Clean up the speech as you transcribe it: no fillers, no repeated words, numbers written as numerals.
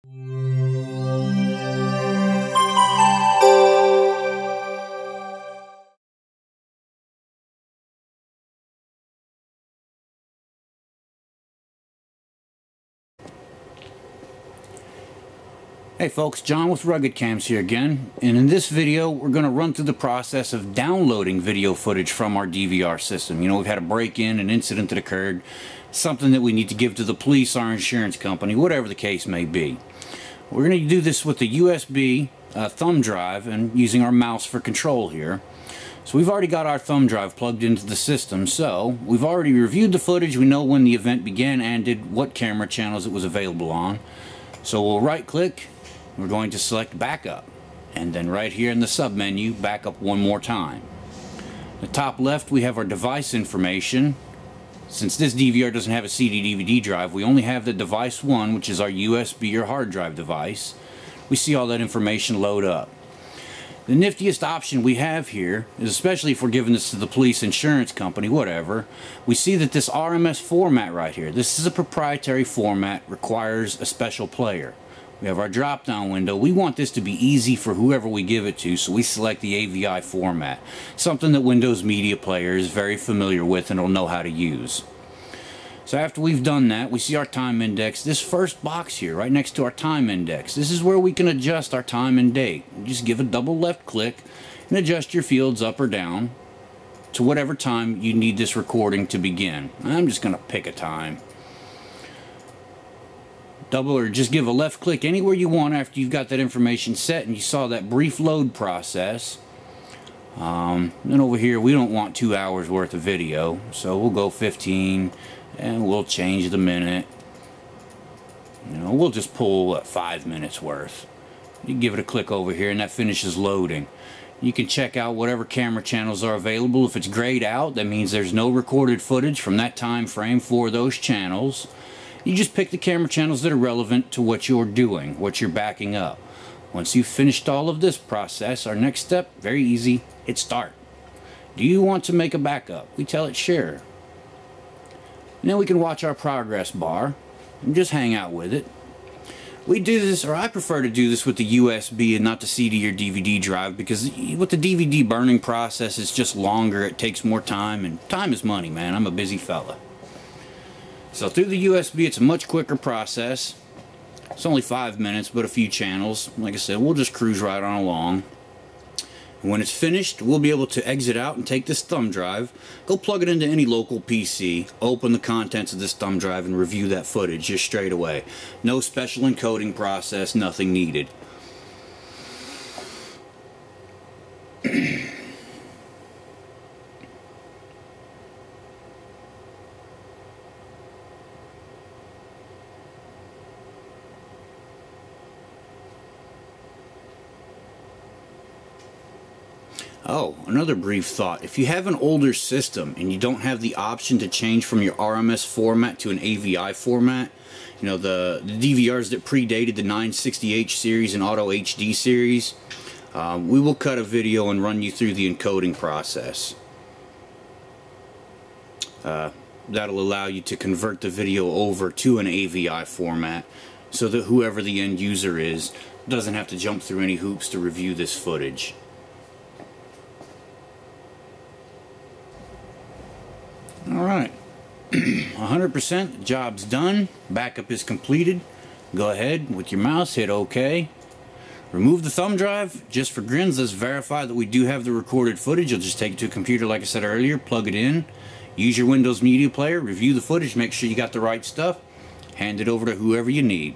Hey folks, John with Rugged Cams here again, and in this video we're going to run through the process of downloading video footage from our DVR system. You know, we've had a break-in, an incident that occurred, something that we need to give to the police, our insurance company, whatever the case may be. We're going to do this with the USB thumb drive and using our mouse for control here. So we've already got our thumb drive plugged into the system, so we've already reviewed the footage, we know when the event began and ended, what camera channels it was available on. So we'll right-click. We're going to select backup, and then right here in the sub menu, backup one more time. The top left we have our device information. Since this DVR doesn't have a CD/DVD drive, we only have the device one, which is our USB or hard drive device. We see all that information load up. The niftiest option we have here is, especially if we're giving this to the police, insurance company, whatever, we see that this RMS format right here, this is a proprietary format, requires a special player. We have our drop down window. We want this to be easy for whoever we give it to, so we select the AVI format, something that Windows Media Player is very familiar with and will know how to use. So after we've done that, we see our time index. This first box here, right next to our time index, this is where we can adjust our time and date. Just give a double left click and adjust your fields up or down to whatever time you need this recording to begin. I'm just going to pick a time. Double or just give a left click anywhere you want after you've got that information set and you saw that brief load process. Then over here we don't want 2 hours worth of video, so we'll go 15 and we'll change the minute. You know, we'll just pull what, 5 minutes worth. You give it a click over here and that finishes loading. You can check out whatever camera channels are available. If it's grayed out, that means there's no recorded footage from that time frame for those channels. You just pick the camera channels that are relevant to what you're doing, what you're backing up. Once you've finished all of this process, our next step, very easy, hit start. Do you want to make a backup? We tell it sure. And then we can watch our progress bar and just hang out with it. We do this, or I prefer to do this with the USB and not the CD or DVD drive, because with the DVD burning process, it's just longer, it takes more time, and time is money, man. I'm a busy fella. So through the USB, it's a much quicker process. It's only 5 minutes, but a few channels. Like I said, we'll just cruise right on along. And when it's finished, we'll be able to exit out and take this thumb drive, go plug it into any local PC, open the contents of this thumb drive, and review that footage just straight away. No special encoding process, nothing needed. Oh, another brief thought. If you have an older system and you don't have the option to change from your RMS format to an AVI format, you know, the DVRs that predated the 960H series and Auto HD series, we will cut a video and run you through the encoding process. That'll allow you to convert the video over to an AVI format so that whoever the end user is doesn't have to jump through any hoops to review this footage. Alright, 100%, job's done, backup is completed. Go ahead with your mouse, hit OK. Remove the thumb drive. Just for grins, let's verify that we do have the recorded footage. You'll just take it to a computer like I said earlier, plug it in, use your Windows Media Player, review the footage, make sure you got the right stuff, hand it over to whoever you need.